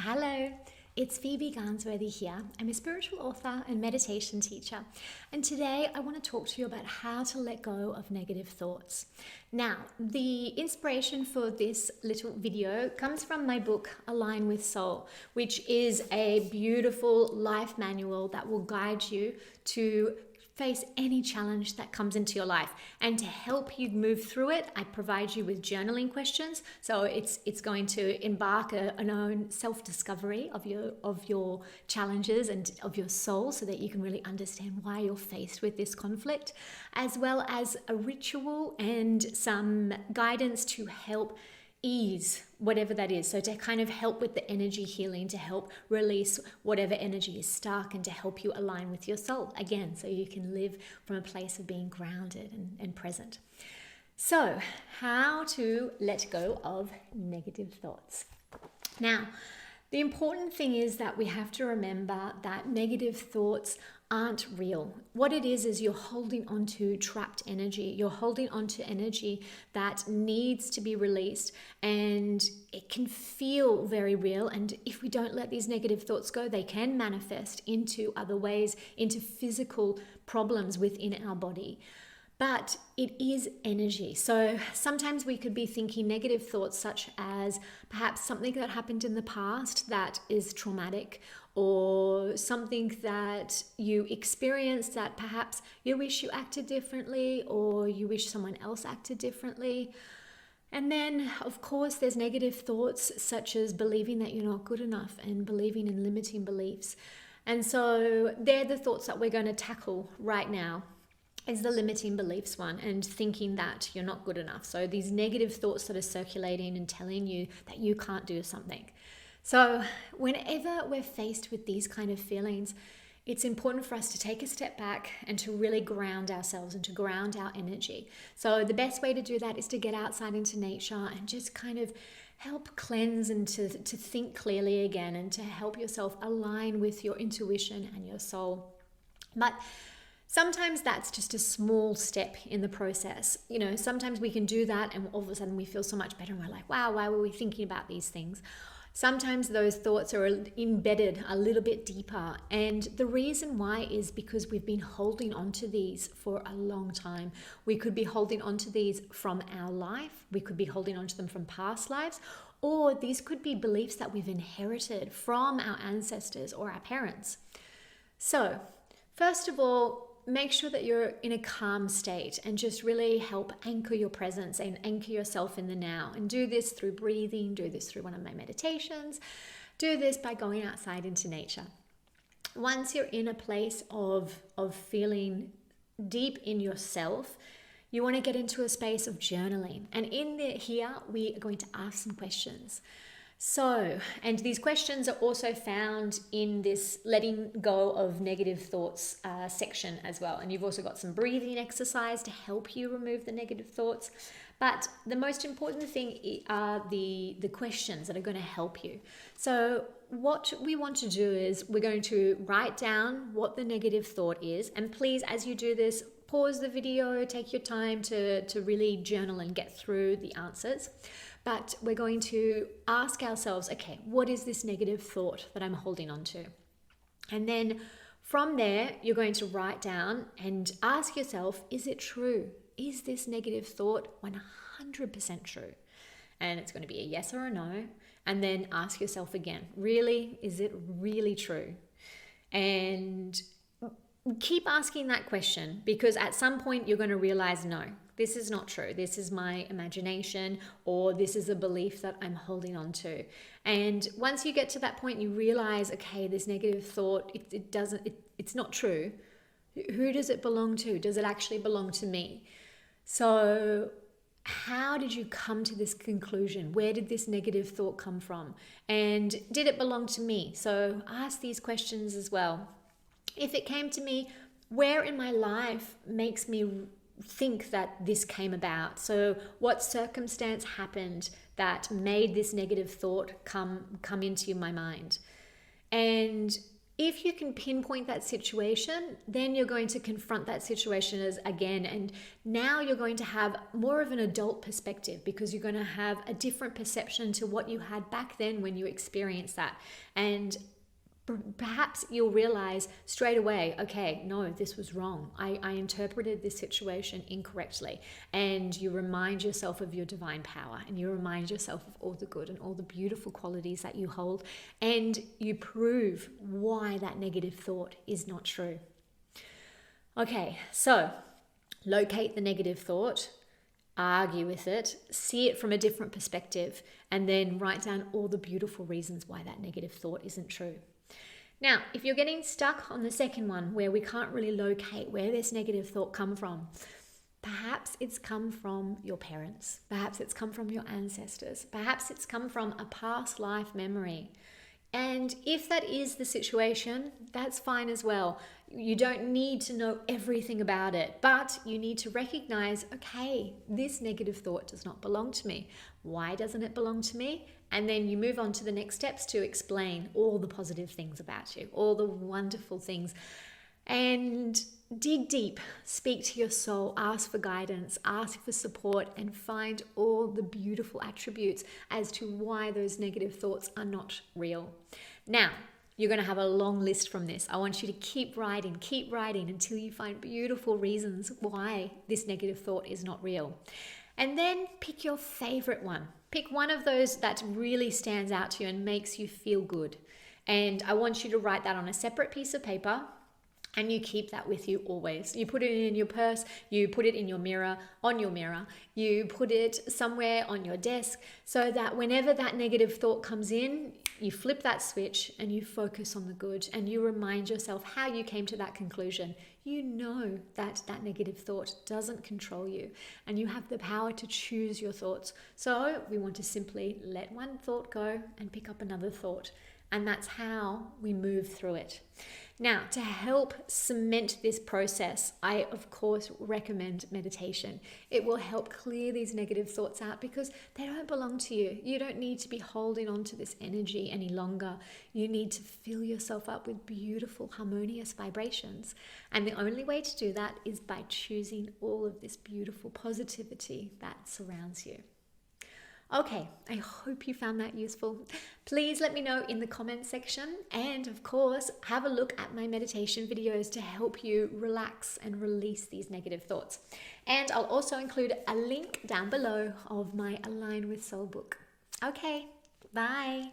Hello, it's Phoebe Garnsworthy here. I'm a spiritual author and meditation teacher, and today I want to talk to you about how to let go of negative thoughts. Now, the inspiration for this little video comes from my book, Align with Soul, which is a beautiful life manual that will guide you to face any challenge that comes into your life. And to help you move through it, I provide you with journaling questions. So it's going to embark an own self-discovery of your challenges and of your soul, so that you can really understand why you're faced with this conflict, as well as a ritual and some guidance to help ease whatever that is. So to kind of help with the energy healing, to help release whatever energy is stuck, and to help you align with your soul again, so you can live from a place of being grounded and present. So how to let go of negative thoughts. Now, the important thing is that we have to remember that negative thoughts aren't real. What it is you're holding on to trapped energy. You're holding on to energy that needs to be released, and it can feel very real. And if we don't let these negative thoughts go, they can manifest into other ways, into physical problems within our body. But it is energy. So sometimes we could be thinking negative thoughts such as perhaps something that happened in the past that is traumatic, or something that you experienced that perhaps you wish you acted differently, or you wish someone else acted differently. And then, of course, there's negative thoughts such as believing that you're not good enough and believing in limiting beliefs. And so they're the thoughts that we're going to tackle right now. Is the limiting beliefs one, and thinking that you're not good enough. So these negative thoughts that are circulating and telling you that you can't do something. So whenever we're faced with these kind of feelings, it's important for us to take a step back and to really ground ourselves and to ground our energy. So the best way to do that is to get outside into nature and just kind of help cleanse and to think clearly again, and to help yourself align with your intuition and your soul. But sometimes that's just a small step in the process. You know, sometimes we can do that and all of a sudden we feel so much better and we're like, wow, why were we thinking about these things? Sometimes those thoughts are embedded a little bit deeper. And the reason why is because we've been holding on to these for a long time. We could be holding on to these from our life. We could be holding on to them from past lives. Or these could be beliefs that we've inherited from our ancestors or our parents. So, first of all, make sure that you're in a calm state, and just really help anchor your presence and anchor yourself in the now. And do this through breathing, do this through one of my meditations, do this by going outside into nature. Once you're in a place of feeling deep in yourself, you want to get into a space of journaling. And here we are going to ask some questions. So, and these questions are also found in this letting go of negative thoughts section as well. And you've also got some breathing exercise to help you remove the negative thoughts. But the most important thing are the questions that are going to help you. So what we want to do is we're going to write down what the negative thought is. And please, as you do this, pause the video, take your time to really journal and get through the answers. But we're going to ask ourselves, okay, what is this negative thought that I'm holding on to? And then from there, you're going to write down and ask yourself, is it true? Is this negative thought 100% true? And it's going to be a yes or a no. And then ask yourself again, really, is it really true? And keep asking that question, because at some point you're going to realize, no, this is not true. This is my imagination, or this is a belief that I'm holding on to. And once you get to that point, you realize, okay, this negative thought, it's not true. Who does it belong to? Does it actually belong to me? So how did you come to this conclusion? Where did this negative thought come from? And did it belong to me? So ask these questions as well. If it came to me, where in my life makes me think that this came about? So what circumstance happened that made this negative thought come into my mind? And If you can pinpoint that situation, then you're going to confront that situation as again, and now you're going to have more of an adult perspective because you're going to have a different perception to what you had back then when you experienced that. And perhaps you'll realize straight away, okay, no, this was wrong. I interpreted this situation incorrectly. And you remind yourself of your divine power, and you remind yourself of all the good and all the beautiful qualities that you hold, and you prove why that negative thought is not true. Okay, so locate the negative thought, argue with it, see it from a different perspective, and then write down all the beautiful reasons why that negative thought isn't true. Now, if you're getting stuck on the second one where we can't really locate where this negative thought come from, perhaps it's come from your parents, perhaps it's come from your ancestors, perhaps it's come from a past life memory. And if that is the situation, that's fine as well. You don't need to know everything about it, but you need to recognize, okay, this negative thought does not belong to me. Why doesn't it belong to me? And then you move on to the next steps to explain all the positive things about you, all the wonderful things. And dig deep, speak to your soul, ask for guidance, ask for support, and find all the beautiful attributes as to why those negative thoughts are not real. Now, you're going to have a long list from this. I want you to keep writing until you find beautiful reasons why this negative thought is not real. And then pick your favorite one. Pick one of those that really stands out to you and makes you feel good. And I want you to write that on a separate piece of paper, and you keep that with you always. You put it in your purse, you put it in your mirror, on your mirror, you put it somewhere on your desk, so that whenever that negative thought comes in, you flip that switch and you focus on the good, and you remind yourself how you came to that conclusion. You know that that negative thought doesn't control you, and you have the power to choose your thoughts. So we want to simply let one thought go and pick up another thought. And that's how we move through it. Now, to help cement this process, I, of course, recommend meditation. It will help clear these negative thoughts out because they don't belong to you. You don't need to be holding on to this energy any longer. You need to fill yourself up with beautiful, harmonious vibrations. And the only way to do that is by choosing all of this beautiful positivity that surrounds you. Okay, I hope you found that useful. Please let me know in the comments section, and of course, have a look at my meditation videos to help you relax and release these negative thoughts. And I'll also include a link down below of my Align with Soul book. Okay, bye.